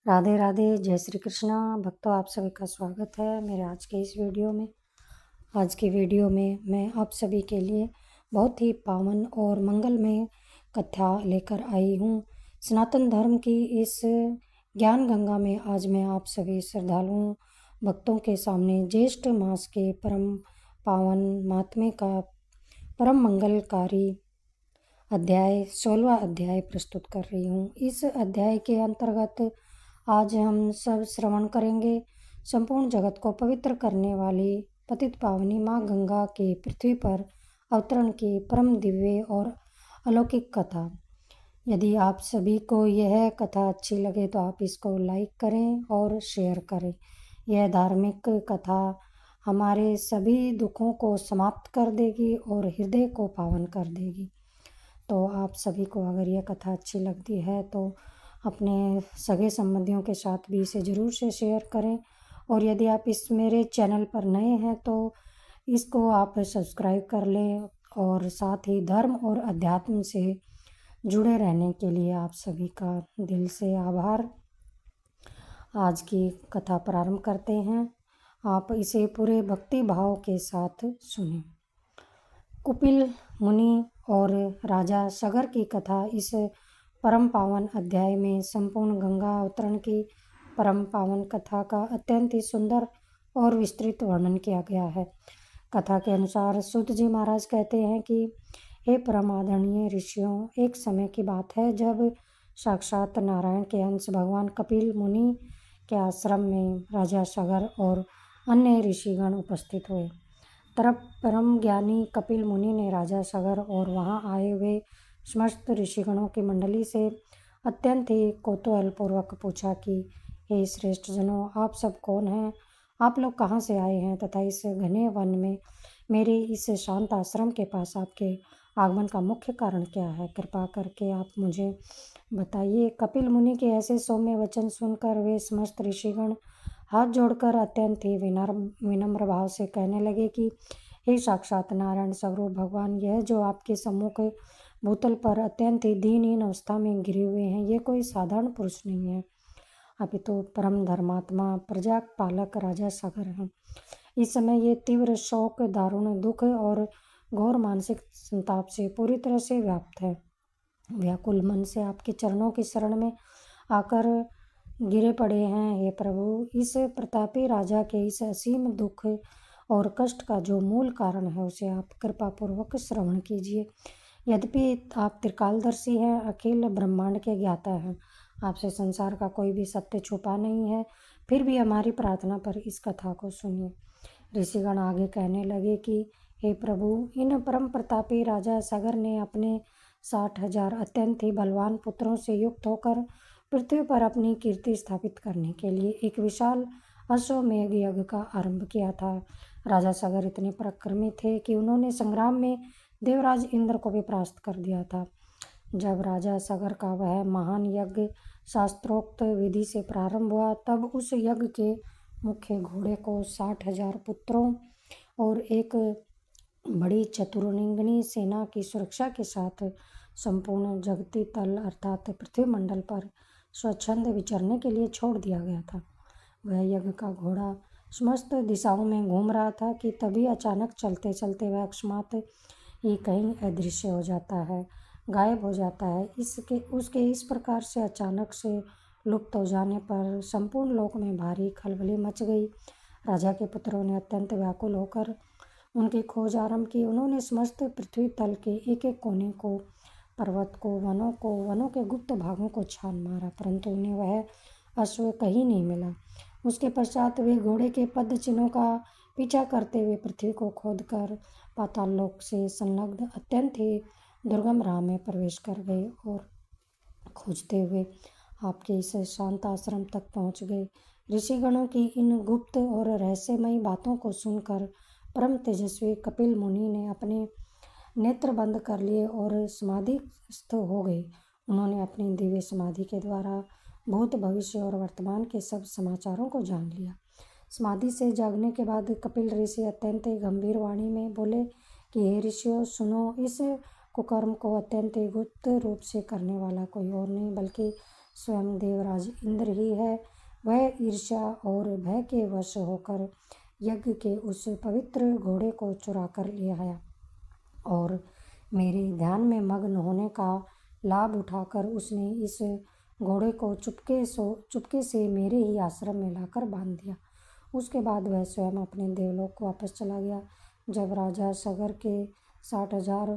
राधे राधे, जय श्री कृष्णा। भक्तों, आप सभी का स्वागत है मेरे आज के इस वीडियो में। आज की वीडियो में मैं आप सभी के लिए बहुत ही पावन और मंगलमय कथा लेकर आई हूँ। सनातन धर्म की इस ज्ञान गंगा में आज मैं आप सभी श्रद्धालुओं भक्तों के सामने ज्येष्ठ मास के परम पावन महात्म्य का परम मंगलकारी अध्याय 16वां अध्याय प्रस्तुत कर रही हूँ। इस अध्याय के अंतर्गत आज हम सब श्रवण करेंगे संपूर्ण जगत को पवित्र करने वाली पतित पावनी माँ गंगा के पृथ्वी पर अवतरण की परम दिव्य और अलौकिक कथा। यदि आप सभी को यह कथा अच्छी लगे तो आप इसको लाइक करें और शेयर करें। यह धार्मिक कथा हमारे सभी दुखों को समाप्त कर देगी और हृदय को पावन कर देगी। तो आप सभी को अगर यह कथा अच्छी लगती है तो अपने सगे संबंधियों के साथ भी इसे ज़रूर से शेयर करें। और यदि आप इस मेरे चैनल पर नए हैं तो इसको आप सब्सक्राइब कर लें। और साथ ही धर्म और अध्यात्म से जुड़े रहने के लिए आप सभी का दिल से आभार। आज की कथा प्रारंभ करते हैं। आप इसे पूरे भक्ति भाव के साथ सुनें। कुपिल मुनि और राजा सगर की कथा इस परम पावन अध्याय में संपूर्ण गंगा अवतरण की परम पावन कथा का अत्यंत ही सुंदर और विस्तृत वर्णन किया गया है। कथा के अनुसार सूत जी महाराज कहते हैं कि हे परम आदरणीय ऋषियों, एक समय की बात है जब साक्षात नारायण के अंश भगवान कपिल मुनि के आश्रम में राजा सगर और अन्य ऋषिगण उपस्थित हुए। तब परम ज्ञानी कपिल मुनि ने राजा सगर और वहां आए हुए समस्त ऋषिगणों की मंडली से अत्यंत ही कौतूहलपूर्वक पूछा कि हे श्रेष्ठ जनों, आप सब कौन हैं? आप लोग कहाँ से आए हैं तथा इस घने वन में मेरे इस शांत आश्रम के पास आपके आगमन का मुख्य कारण क्या है? कृपा करके आप मुझे बताइए। कपिल मुनि के ऐसे सौम्य वचन सुनकर वे समस्त ऋषिगण हाथ जोड़कर अत्यंत ही विनम्र भाव से कहने लगे कि हे साक्षात नारायण स्वरूप भगवान, यह जो आपके सम्मुख भूतल पर अत्यंत ही दीनहीन अवस्था में गिरे हुए हैं, ये कोई साधारण पुरुष नहीं है, अपितु परम धर्मात्मा प्रजा पालक राजा सगर हैं। इस समय ये तीव्र शोक, दारुण दुख और घोर मानसिक संताप से पूरी तरह से व्याप्त है। व्याकुल मन से आपके चरणों की शरण में आकर गिरे पड़े हैं। हे प्रभु, इस प्रतापी राजा के इस असीम दुख और कष्ट का जो मूल कारण है उसे आप कृपा पूर्वक श्रवण कीजिए। यद्यपि आप त्रिकालदर्शी हैं, अखिल ब्रह्मांड के ज्ञाता हैं, आपसे संसार का कोई भी सत्य छुपा नहीं है, फिर भी हमारी प्रार्थना पर इस कथा को सुनिए। ऋषिगण आगे कहने लगे कि हे प्रभु, इन परम प्रतापी राजा सगर ने अपने 60,000 अत्यंत ही बलवान पुत्रों से युक्त होकर पृथ्वी पर अपनी कीर्ति स्थापित करने के लिए एक विशाल अश्वमेध यज्ञ का आरंभ किया था। राजा सगर इतने पराक्रमी थे कि उन्होंने संग्राम में देवराज इंद्र को भी परास्त कर दिया था। जब राजा सगर का वह महान यज्ञ शास्त्रोक्त विधि से प्रारंभ हुआ, तब उस यज्ञ के मुख्य घोड़े को 60,000 पुत्रों और एक बड़ी चतुर्निंगनी सेना की सुरक्षा के साथ संपूर्ण जगती तल अर्थात पृथ्वी मंडल पर स्वच्छंद विचरने के लिए छोड़ दिया गया था। वह यज्ञ का घोड़ा समस्त दिशाओं में घूम रहा था कि तभी अचानक चलते चलते वह अकस्मात ही कहीं अदृश्य हो जाता है, गायब हो जाता है। उसके इस प्रकार से अचानक से लुप्त हो जाने पर संपूर्ण लोक में भारी खलबली मच गई। राजा के पुत्रों ने अत्यंत व्याकुल होकर उनकी खोज आरंभ की। उन्होंने समस्त पृथ्वी तल के एक एक कोने को, पर्वत को, वनों के गुप्त भागों को छान मारा, परंतु उन्हें वह अश्व कहीं नहीं मिला। उसके पश्चात वे घोड़े के पद चिन्हों का पीछा करते हुए पृथ्वी को खोदकर पाताल लोक से संलग्न अत्यंत ही दुर्गम राह में प्रवेश कर गए और खोजते हुए आपके इस शांत आश्रम तक पहुंच गए। ऋषिगणों की इन गुप्त और रहस्यमयी बातों को सुनकर परम तेजस्वी कपिल मुनि ने अपने नेत्र बंद कर लिए और समाधिस्थ हो गए। उन्होंने अपनी दिव्य समाधि के द्वारा भूत, भविष्य और वर्तमान के सब समाचारों को जान लिया। समाधि से जागने के बाद कपिल ऋषि अत्यंत गंभीर वाणी में बोले कि हे ऋषियों, सुनो, इस कुकर्म को अत्यंत गुप्त रूप से करने वाला कोई और नहीं बल्कि स्वयं देवराज इंद्र ही है। वह ईर्ष्या और भय के वश होकर यज्ञ के उस पवित्र घोड़े को चुरा कर ले आया और मेरे ध्यान में मग्न होने का लाभ उठाकर उसने इस घोड़े को चुपके से मेरे ही आश्रम में लाकर बांध दिया। उसके बाद वह स्वयं अपने देवलोक को वापस चला गया। जब राजा सगर के 60,000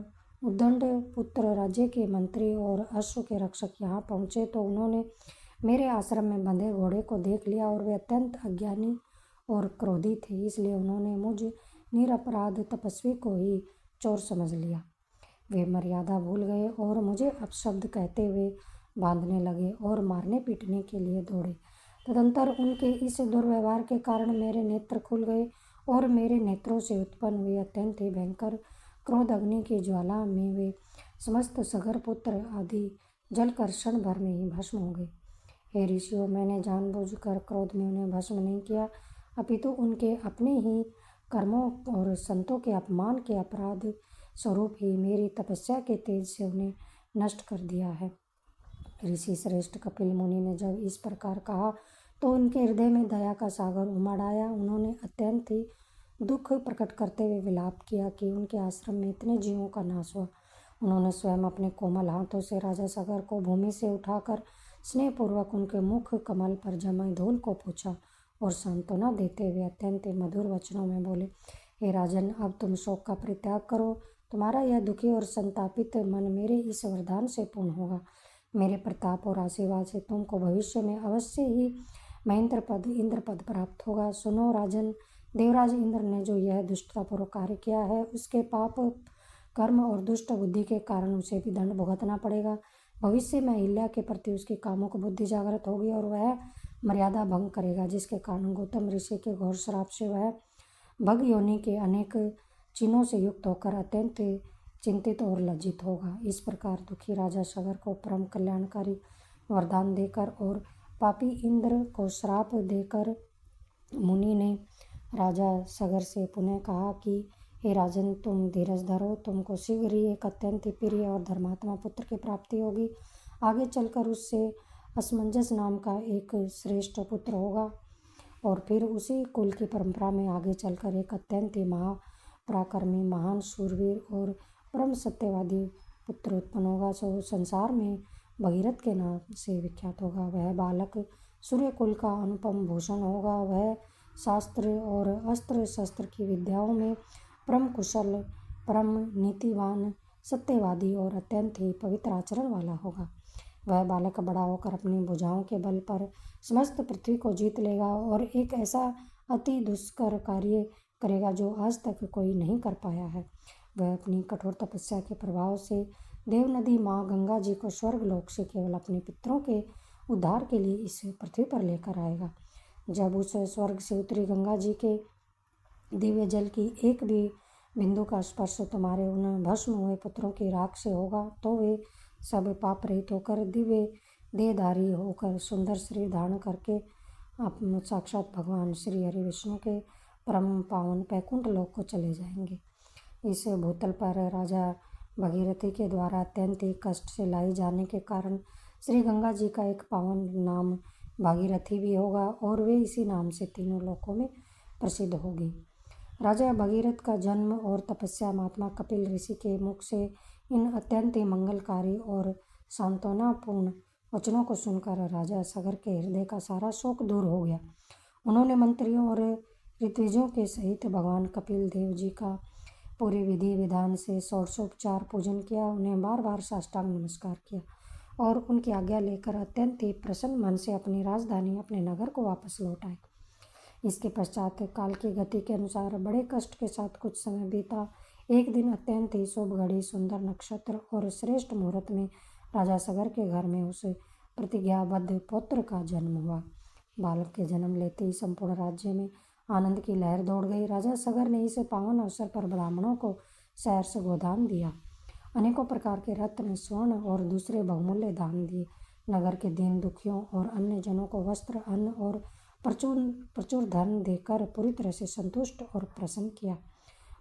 उद्दंड पुत्र, राज्य के मंत्री और अश्व के रक्षक यहाँ पहुँचे तो उन्होंने मेरे आश्रम में बंधे घोड़े को देख लिया और वे अत्यंत अज्ञानी और क्रोधी थे, इसलिए उन्होंने मुझ निरपराध तपस्वी को ही चोर समझ लिया। वे मर्यादा भूल गए और मुझे अपशब्द कहते हुए बांधने लगे और मारने पीटने के लिए दौड़े। तदंतर उनके इस दुर्व्यवहार के कारण मेरे नेत्र खुल गए और मेरे नेत्रों से उत्पन्न हुए अत्यंत ही भयंकर क्रोध अग्नि की ज्वाला में वे समस्त सगर पुत्र आदि जलकर क्षण भर में ही भस्म हो गए। हे ऋषियों, मैंने जानबूझकर क्रोध में उन्हें भस्म नहीं किया, अपितु उनके अपने ही कर्मों और संतों के अपमान के अपराध स्वरूप ही मेरी तपस्या के तेज से उन्हें नष्ट कर दिया है। ऋषि श्रेष्ठ कपिल मुनि ने जब इस प्रकार कहा तो उनके हृदय में दया का सागर उमड़ आया। उन्होंने अत्यंत ही दुख प्रकट करते हुए विलाप किया कि उनके आश्रम में इतने जीवों का नाश हुआ। उन्होंने स्वयं अपने कोमल हाथों से राजा सगर को भूमि से उठाकर स्नेहपूर्वक उनके मुख कमल पर जमे धूल को पोंछा और सांत्वना देते हुए अत्यंत मधुर वचनों में बोले, हे राजन, अब तुम शोक का परित्याग करो। तुम्हारा यह दुखी और संतापित मन मेरे इस वरदान से पूर्ण होगा। मेरे प्रताप और आशीर्वाद से तुमको भविष्य में अवश्य ही महेंद्र पद, इंद्र पद प्राप्त होगा। सुनो राजन, देवराज इंद्र ने जो यह दुष्टतापूर्वक कार्य किया है, उसके पाप कर्म और दुष्ट बुद्धि के कारण उसे भी दंड भुगतना पड़ेगा। भविष्य में अहिल्या के प्रति उसकी कामों को बुद्धि जागृत होगी और वह मर्यादा भंग करेगा, जिसके कारण गौतम ऋषि के घोर श्राप से वह भग योनि के अनेक चिन्हों से युक्त होकर अत्यंत चिंतित और लज्जित होगा। इस प्रकार दुखी राजा सगर को परम कल्याणकारी वरदान देकर और पापी इंद्र को श्राप देकर मुनि ने राजा सगर से पुनः कहा कि हे राजन, तुम धीरज धरो, तुमको शीघ्र ही एक अत्यंत ही प्रिय और धर्मात्मा पुत्र की प्राप्ति होगी। आगे चलकर उससे असमंजस नाम का एक श्रेष्ठ पुत्र होगा और फिर उसी कुल की परंपरा में आगे चलकर एक अत्यंत ही महापराक्रमी, महान शूरवीर और परम सत्यवादी पुत्र उत्पन्न होगा। सो संसार में भगीरथ के नाम से विख्यात होगा। वह बालक सूर्य कुल का अनुपम भूषण होगा। वह शास्त्र और अस्त्र शस्त्र की विद्याओं में परम कुशल, परम नीतिवान, सत्यवादी और अत्यंत ही पवित्र आचरण वाला होगा। वह बालक बड़ा होकर अपनी भुजाओं के बल पर समस्त पृथ्वी को जीत लेगा और एक ऐसा अति दुष्कर कार्य करेगा जो आज तक कोई नहीं कर पाया है। वह अपनी कठोर तपस्या के प्रभाव से देव नदी माँ गंगा जी को स्वर्ग लोक से केवल अपने पितरों के उद्धार के लिए इस पृथ्वी पर लेकर आएगा। जब उस स्वर्ग से उतरी गंगा जी के दिव्य जल की एक भी बिंदु का स्पर्श तुम्हारे उन भस्म हुए पुत्रों की राख से होगा तो वे सब पाप रहित होकर दिव्य देहधारी होकर सुंदर शरीर धारण करके आप साक्षात भगवान श्री हरि विष्णु के परम पावन बैकुंठ लोक को चले जाएंगे। इस भूतल पर राजा भगीरथी के द्वारा अत्यंत ही कष्ट से लाई जाने के कारण श्री गंगा जी का एक पावन नाम भागीरथी भी होगा और वे इसी नाम से तीनों लोकों में प्रसिद्ध होगी। राजा भगीरथ का जन्म और तपस्या महात्मा कपिल ऋषि के मुख से इन अत्यंत ही मंगलकारी और सांत्वनापूर्ण वचनों को सुनकर राजा सगर के हृदय का सारा शोक दूर हो गया। उन्होंने मंत्रियों और ऋत्विजों के सहित भगवान कपिल देव जी का पूरे विधि विधान से षोडशोपचार पूजन किया, उन्हें बार बार साष्टांग नमस्कार किया और उनकी आज्ञा लेकर अत्यंत ही प्रसन्न मन से अपनी राजधानी, अपने नगर को वापस लौट आए। इसके पश्चात काल की गति के अनुसार बड़े कष्ट के साथ कुछ समय बीता। एक दिन अत्यंत ही शुभ घड़ी, सुंदर नक्षत्र और श्रेष्ठ मुहूर्त में राजा सगर के घर में उस प्रतिज्ञाबद्ध पुत्र का जन्म हुआ। बालक के जन्म लेते ही संपूर्ण राज्य में आनंद की लहर दौड़ गई। राजा सगर ने इस पावन अवसर पर ब्राह्मणों को सहर्ष गोदान दिया, अनेकों प्रकार के रत्न, स्वर्ण और दूसरे बहुमूल्य दान दिए। नगर के दीन दुखियों और अन्य जनों को वस्त्र, अन्न और प्रचुर धन देकर पूरी तरह से संतुष्ट और प्रसन्न किया।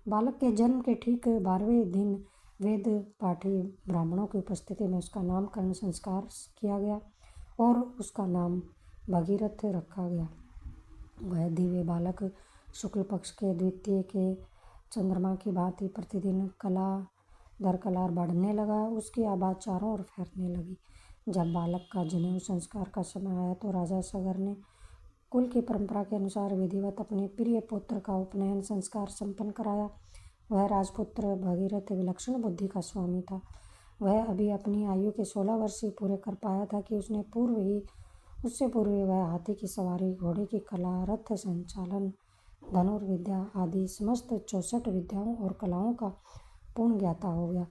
बालक के जन्म के ठीक 12वें दिन वेद पाठी ब्राह्मणों की उपस्थिति में उसका नामकरण संस्कार किया गया और उसका नाम भगीरथ रखा गया। वह दिव्य बालक शुक्ल पक्ष के द्वितीय के चंद्रमा की भांति प्रतिदिन कला दर कलार बढ़ने लगा। उसकी आवाज़ चारों ओर फैलने लगी। जब बालक का जनेऊ संस्कार का समय आया तो राजा सगर ने कुल की परंपरा के अनुसार विधिवत अपने प्रिय पुत्र का उपनयन संस्कार संपन्न कराया। वह राजपुत्र भगीरथ विलक्षण बुद्धि का स्वामी था। वह अभी अपनी आयु के 16 वर्ष ही पूरे कर पाया था कि उससे पूर्व ही वह हाथी की सवारी, घोड़े की कला, रथ संचालन, धनुर्विद्या आदि समस्त 64 विद्याओं और कलाओं का पूर्ण ज्ञाता हो गया।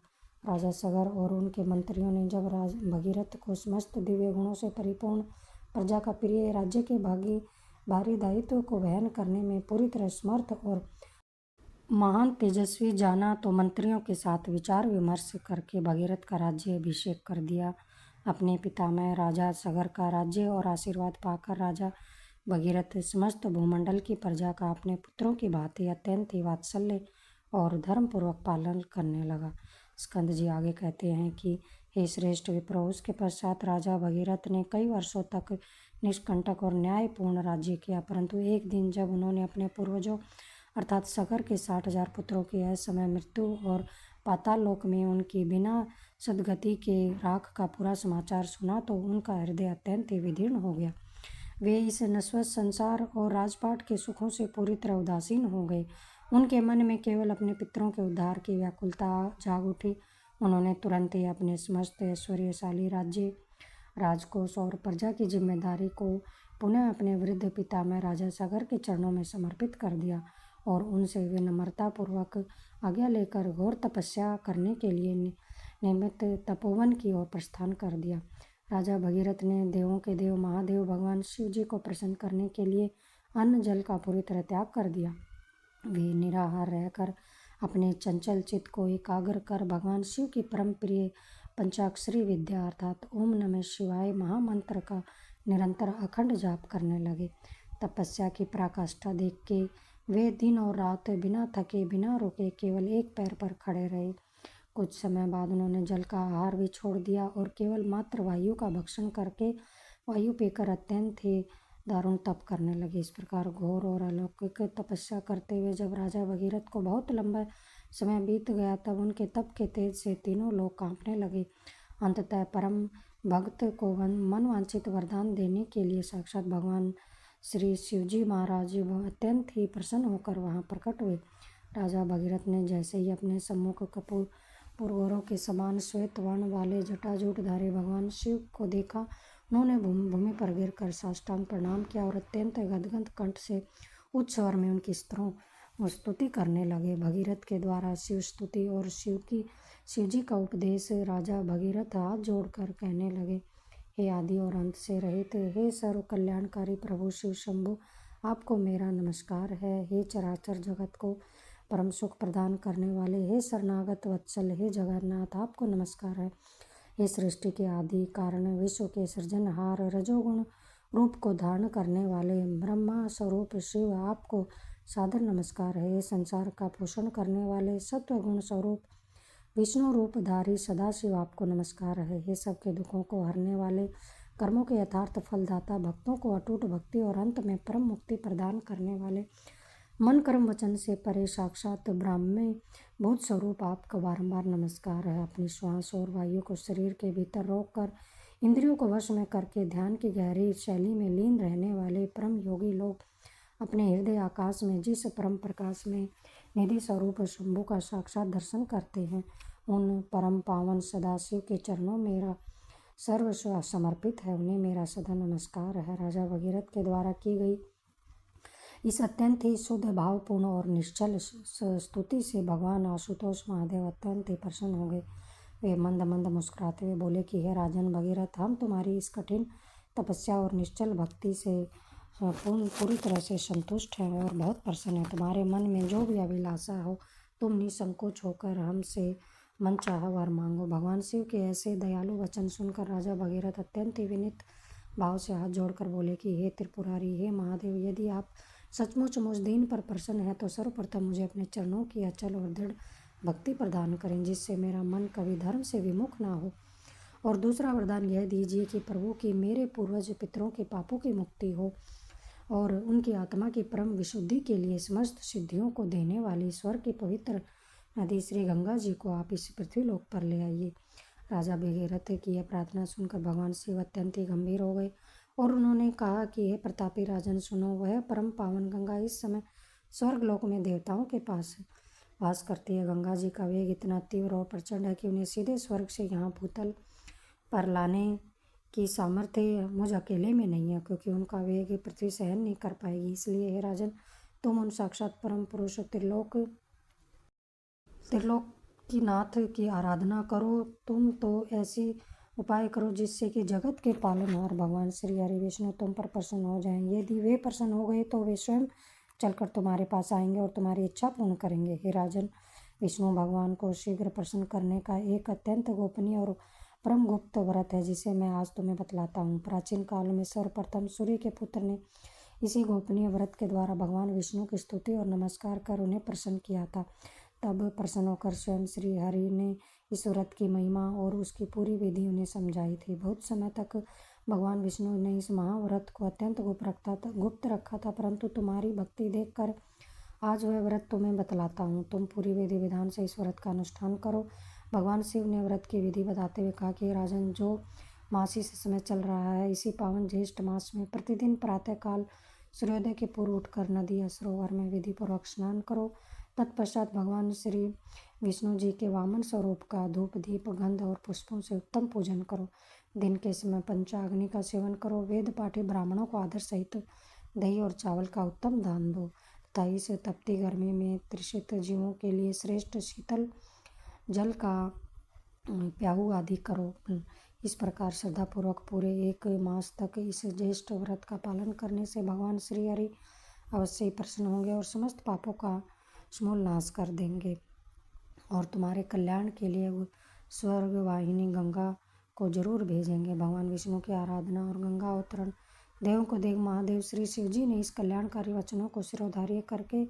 राजा सगर और उनके मंत्रियों ने जब भगीरथ को समस्त दिव्य गुणों से परिपूर्ण प्रजा का प्रिय राज्य के भारी दायित्व को वहन करने में पूरी तरह समर्थ और महान तेजस्वी जाना तो मंत्रियों के साथ विचार विमर्श करके भगीरथ का राज्य अभिषेक कर दिया। अपने पितामह राजा सगर का राज्य और आशीर्वाद पाकर राजा भगीरथ समस्त भूमंडल की प्रजा का अपने पुत्रों की भांति अत्यंत ही वात्सल्य और धर्मपूर्वक पालन करने लगा। स्कंद जी आगे कहते हैं कि हे श्रेष्ठ विप्रो, उसके पश्चात राजा भगीरथ ने कई वर्षों तक निष्कंटक और न्यायपूर्ण राज्य किया, परंतु एक दिन जब उन्होंने अपने पूर्वजों अर्थात सगर के 60,000 पुत्रों की असमय मृत्यु और पाताल लोक में उनकी बिना सद्गति के राख का पूरा समाचार सुना तो उनका हृदय अत्यंत ही विदीर्ण हो गया। वे इस नश्वर संसार और राजपाट के सुखों से पूरी तरह उदासीन हो गए। उनके मन में केवल अपने पितरों के उद्धार की व्याकुलता जाग उठी। उन्होंने तुरंत ही अपने समस्त ऐश्वर्यशाली राज्य, राजकोष और प्रजा की जिम्मेदारी को पुनः अपने वृद्ध पितामह राजा सगर के चरणों में समर्पित कर दिया और उनसे विनम्रतापूर्वक आज्ञा लेकर घोर तपस्या करने के लिए नियमित तपोवन की ओर प्रस्थान कर दिया। राजा भगीरथ ने देवों के देव महादेव भगवान शिव जी को प्रसन्न करने के लिए अन्न जल का पूरी तरह त्याग कर दिया। वे निराहार रहकर अपने चंचल चित्त को एकाग्र कर भगवान शिव की परम प्रिय पंचाक्षरी विद्या अर्थात ओम नमः शिवाय महामंत्र का निरंतर अखंड जाप करने लगे। तपस्या की पराकाष्ठा देख के वे दिन और रात बिना थके बिना रुके केवल एक पैर पर खड़े रहे। कुछ समय बाद उन्होंने जल का आहार भी छोड़ दिया और केवल मात्र वायु का भक्षण करके वायु पीकर अत्यंत ही दारुण तप करने लगे। इस प्रकार घोर और अलौकिक तपस्या करते हुए जब राजा भगीरथ को बहुत लंबा समय बीत गया तब उनके तप के तेज से तीनों लोग कांपने लगे। अंततः परम भक्त को मनवांछित वरदान देने के लिए साक्षात भगवान श्री शिवजी महाराज अत्यंत ही प्रसन्न होकर वहां प्रकट हुए। राजा भगीरथ ने जैसे ही अपने सम्मुख कपूर पुरगौरों के समान श्वेत वर्ण वाले जटाजूटधारी भगवान शिव को देखा, उन्होंने भूमि पर गिरकर साष्टांग प्रणाम किया और अत्यंत गदगद कंठ से उच्च स्वर में उनकी स्तुति करने लगे। भगीरथ के द्वारा शिव स्तुति और शिव जी का उपदेश राजा भगीरथ हाथ जोड़कर कहने लगे, हे आदि और अंत से रहित, हे सर्व कल्याणकारी प्रभु शिव शंभु, आपको मेरा नमस्कार है। हे चराचर जगत को परम सुख प्रदान करने वाले, हे शरणागत वत्सल, हे जगन्नाथ, आपको नमस्कार है। हे सृष्टि के आदि कारण, विश्व के सृजनहार, रजोगुण रूप को धारण करने वाले ब्रह्मा स्वरूप शिव, आपको सादर नमस्कार है। हे संसार का पोषण करने वाले सत्वगुण स्वरूप विष्णु रूपधारी सदाशिव, आपको नमस्कार है। हे सबके दुखों को हरने वाले, कर्मों के यथार्थ फलदाता, भक्तों को अटूट भक्ति और अंत में परम मुक्ति प्रदान करने वाले, मन कर्म वचन से परे साक्षात ब्राह्मी भूत स्वरूप, आपका बारंबार नमस्कार है। अपनी श्वास और वायु को शरीर के भीतर रोककर इंद्रियों को वश में करके ध्यान की गहरी शैली में लीन रहने वाले परम योगी लोग अपने हृदय आकाश में जिस परम प्रकाश में निधि स्वरूप शंभु का साक्षात दर्शन करते हैं, उन परम पावन सदाशिव के चरणों मेरा सर्वस्व समर्पित है, उन्हें मेरा सदा नमस्कार है। राजा भगीरथ के द्वारा की गई इस अत्यंत ही शुद्ध भावपूर्ण और निश्चल स्तुति से भगवान आशुतोष महादेव अत्यंत ही प्रसन्न हो गए। वे मंद मंद मुस्कुराते हुए बोले कि हे राजन भगीरथ, हम तुम्हारी इस कठिन तपस्या और निश्चल भक्ति से पूरी तरह से संतुष्ट हैं और बहुत प्रसन्न हैं। तुम्हारे मन में जो भी अभिलाषा हो तुम निसंकोच होकर हमसे मन चाहा वर मांगो। भगवान शिव के ऐसे दयालु वचन सुनकर राजा भगीरथ अत्यंत ही विनीत भाव से हाथ जोड़कर बोले कि हे त्रिपुरारी, हे महादेव, यदि आप सचमुच मुझ दीन पर प्रसन्न है तो सर्वप्रथम मुझे अपने चरणों की अचल और दृढ़ भक्ति प्रदान करें, जिससे मेरा मन कभी धर्म से विमुख ना हो और दूसरा वरदान यह दीजिए कि प्रभु की मेरे पूर्वज पितरों के पापों की मुक्ति हो और उनकी आत्मा की परम विशुद्धि के लिए समस्त सिद्धियों को देने वाली स्वर्ग की पवित्र नदी श्री गंगा जी को आप इस पृथ्वीलोक पर ले आइए। राजा भगीरथ की यह प्रार्थना सुनकर भगवान शिव अत्यंत ही गंभीर हो गए और उन्होंने कहा कि हे प्रतापी राजन, सुनो, वह परम पावन गंगा इस समय स्वर्ग लोक में देवताओं के पास वास करती है। गंगा जी का वेग इतना तीव्र और प्रचंड है कि उन्हें सीधे स्वर्ग से यहाँ भूतल पर लाने की सामर्थ्य मुझ अकेले में नहीं है, क्योंकि उनका वेग पृथ्वी सहन नहीं कर पाएगी। इसलिए हे राजन, तुम उन साक्षात परम पुरुष त्रिलोक की नाथ की आराधना करो। तुम तो ऐसी उपाय करो जिससे कि जगत के पालनहार भगवान श्री हरि विष्णु तुम पर प्रसन्न हो जाएं। यदि वे प्रसन्न हो गए तो वे स्वयं चलकर तुम्हारे पास आएंगे और तुम्हारी इच्छा पूर्ण करेंगे। हे राजन, विष्णु भगवान को शीघ्र प्रसन्न करने का एक अत्यंत गोपनीय और परम गुप्त व्रत है जिसे मैं आज तुम्हें बतलाता हूँ। प्राचीन काल में सर्वप्रथम सूर्य के पुत्र ने इसी गोपनीय व्रत के द्वारा भगवान विष्णु की स्तुति और नमस्कार कर उन्हें प्रसन्न किया था। तब प्रसन्न होकर स्वयं श्री हरि ने इस व्रत की महिमा और उसकी पूरी विधि उन्हें समझाई थी। बहुत समय तक भगवान विष्णु ने इस महाव्रत को अत्यंत गुप्त रखा था, परंतु तुम्हारी भक्ति देखकर आज वह व्रत तुम्हें बतलाता हूँ। तुम पूरी विधि विधान से इस व्रत का अनुष्ठान करो। भगवान शिव ने व्रत की विधि बताते हुए कहा कि राजन, जो मासी से समय चल रहा है, इसी पावन ज्येष्ठ मास में प्रतिदिन प्रातःकाल सूर्योदय के पूर्व उठकर नदी या सरोवर में विधि पूर्वक स्नान करो। तत्पश्चात भगवान श्री विष्णु जी के वामन स्वरूप का धूप दीप गंध और पुष्पों से उत्तम पूजन करो। दिन के समय पंचाग्नि का सेवन करो। वेद पाठी ब्राह्मणों को आदर सहित दही और चावल का उत्तम दान दो तथा इस तपती गर्मी में तृषित जीवों के लिए श्रेष्ठ शीतल जल का प्याऊ आदि करो। इस प्रकार श्रद्धापूर्वक पूरे 1 मास तक इस ज्येष्ठ व्रत का पालन करने से भगवान श्री हरि अवश्य ही प्रसन्न होंगे और समस्त पापों का समूल नाश कर देंगे और तुम्हारे कल्याण के लिए स्वर्ग वाहिनी गंगा को जरूर भेजेंगे। भगवान विष्णु की आराधना और गंगा अवतरण देवों को देव महादेव श्री शिव जी ने इस कल्याणकारी वचनों को सिरोधार्य करके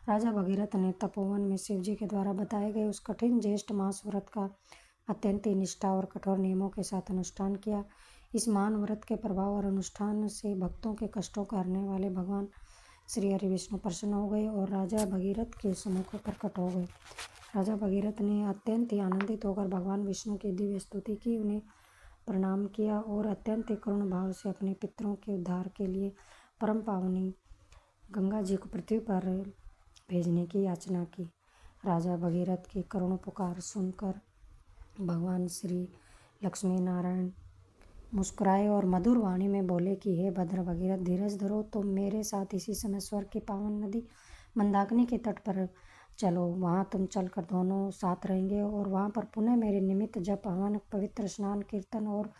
राजा भगीरथ ने तपोवन में शिव जी के द्वारा बताए गए उस कठिन ज्येष्ठ मास व्रत का अत्यंत ही निष्ठा और कठोर नियमों के साथ अनुष्ठान किया। इस महान व्रत के प्रभाव और अनुष्ठान से भक्तों के कष्टों को हरने वाले भगवान श्री हरि विष्णु प्रसन्न हो गए और राजा भगीरथ के सम्मुख प्रकट हो गए। राजा भगीरथ ने अत्यंत ही आनंदित होकर भगवान विष्णु की दिव्य स्तुति की, उन्हें प्रणाम किया और अत्यंत ही करुण भाव से अपने पितरों के उद्धार के लिए परम पावनी गंगा जी को पृथ्वी पर भेजने की याचना की। राजा भगीरथ की करुण पुकार सुनकर भगवान श्री लक्ष्मी नारायण मुस्कुराए और मधुर वाणी में बोले कि हे भद्र भगीरथ, धीरज धरो। तुम मेरे साथ इसी समय स्वर्ग की पावन नदी मंदाकिनी के तट पर चलो। वहाँ तुम चलकर दोनों साथ रहेंगे और वहाँ पर पुनः मेरे निमित्त जप हवन पवित्र स्नान कीर्तन और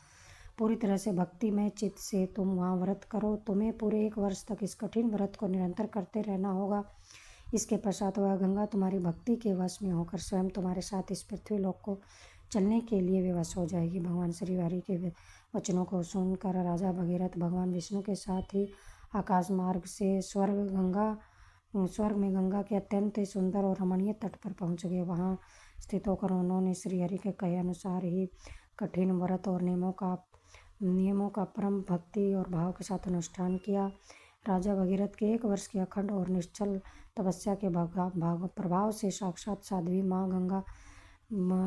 पूरी तरह से भक्तिमय चित्त से तुम वहाँ व्रत करो। तुम्हें पूरे 1 वर्ष तक इस कठिन व्रत को निरंतर करते रहना होगा। इसके पश्चात वह गंगा तुम्हारी भक्ति के वश में होकर स्वयं तुम्हारे साथ इस पृथ्वी लोक को चलने के लिए विवश हो जाएगी। भगवान श्री हरि के वचनों को सुनकर राजा भगीरथ भगवान विष्णु के साथ ही आकाश मार्ग से स्वर्ग में गंगा के अत्यंत सुंदर और रमणीय तट पर पहुंच गए। वहां स्थित होकर उन्होंने श्री हरि के कहे अनुसार ही कठिन व्रत और नियमों का परम भक्ति और भाव के साथ अनुष्ठान किया। राजा भगीरथ के 1 वर्ष की अखंड और निश्चल तपस्या के प्रभाव से साक्षात साध्वी माँ गंगा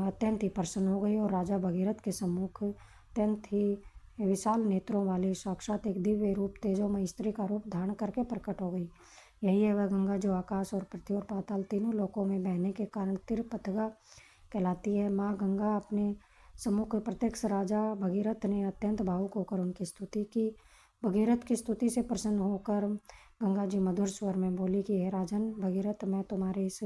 अत्यंत ही प्रसन्न हो गई और राजा भगीरथ के सम्मुख अत्यंत ही विशाल नेत्रों वाले साक्षात एक दिव्य रूप तेजोमय स्त्री का रूप धारण करके प्रकट हो गई। यही है वह गंगा जो आकाश और पृथ्वी और पाताल तीनों लोकों में बहने के कारण तिरपतगा कहलाती है। माँ गंगा अपने सम्मुख प्रत्यक्ष राजा भगीरथ ने अत्यंत भावुक होकर उनकी स्तुति की। भगीरथ की स्तुति से प्रसन्न होकर गंगा जी मधुर स्वर में बोली कि हे राजन भगीरथ, मैं तुम्हारे इस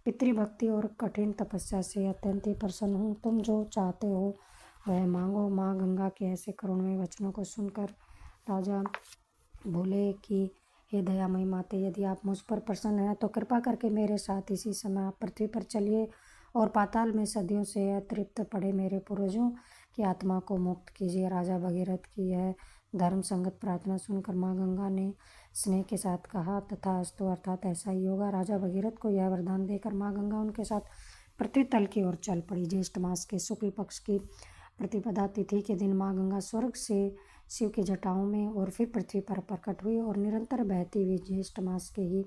पितृभक्ति और कठिन तपस्या से अत्यंत ही प्रसन्न हूँ। तुम जो चाहते हो वह मांगो। माँ गंगा के ऐसे करुणमय वचनों को सुनकर राजा बोले कि हे दयामयी माते, यदि आप मुझ पर प्रसन्न हैं तो कृपा करके मेरे साथ इसी समय आप पृथ्वी पर चलिए और पाताल में सदियों से अतृप्त पड़े मेरे पूर्वजों की आत्मा को मुक्त कीजिए। राजा भगीरथ की यह धर्म संगत प्रार्थना सुनकर माँ गंगा ने स्नेह के साथ कहा तथास्तु, अर्थात ऐसा ही होगा। राजा भगीरथ को यह वरदान देकर माँ गंगा उनके साथ पृथ्वी तल की ओर चल पड़ी। ज्येष्ठ मास के शुक्ल पक्ष की प्रतिपदा तिथि के दिन माँ गंगा स्वर्ग से शिव की जटाओं में और फिर पृथ्वी पर प्रकट हुई और निरंतर बहती हुई ज्येष्ठ मास के ही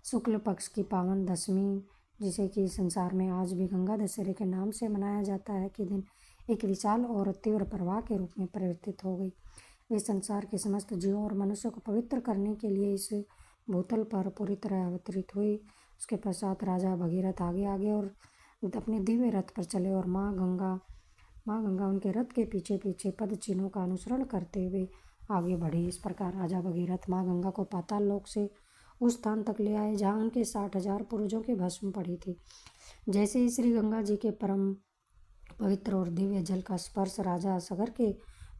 शुक्ल पक्ष की पावन दशमी, जिसे कि संसार में आज भी गंगा दशहरे के नाम से मनाया जाता है, के दिन एक विशाल और तीव्र प्रवाह के रूप में परिवर्तित हो गई। वे संसार के समस्त जीवों और मनुष्यों को पवित्र करने के लिए इस भूतल पर पूरी तरह अवतरित हुई। उसके पश्चात राजा भगीरथ आगे आगे और अपने दिव्य रथ पर चले और माँ गंगा उनके रथ के पीछे पीछे पद चिन्हों का अनुसरण करते हुए आगे बढ़ी। इस प्रकार राजा भगीरथ माँ गंगा को पाताल लोक से उस स्थान तक ले आए जहाँ उनके 60,000 पूर्वजों की भस्म पड़ी थी। जैसे ही श्री गंगा जी के परम पवित्र और दिव्य जल का स्पर्श राजा सगर के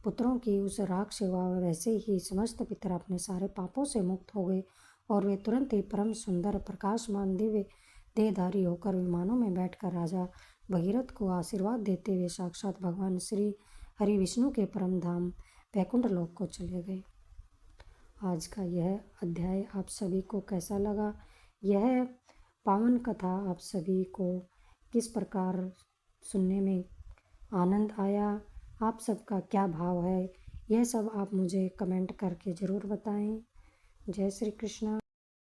पुत्रों की उस राख सेवा, वैसे ही समस्त पितर अपने सारे पापों से मुक्त हो गए और वे तुरंत ही परम सुंदर प्रकाशमान दिव्य देहधारी होकर विमानों में बैठकर राजा भगीरथ को आशीर्वाद देते हुए साक्षात भगवान श्री हरि विष्णु के परम धाम वैकुंठ लोक को चले गए। आज का यह अध्याय आप सभी को कैसा लगा? यह पावन कथा आप सभी को किस प्रकार सुनने में आनंद आया? आप सबका क्या भाव है? यह सब आप मुझे कमेंट करके ज़रूर बताएं। जय श्री कृष्ण।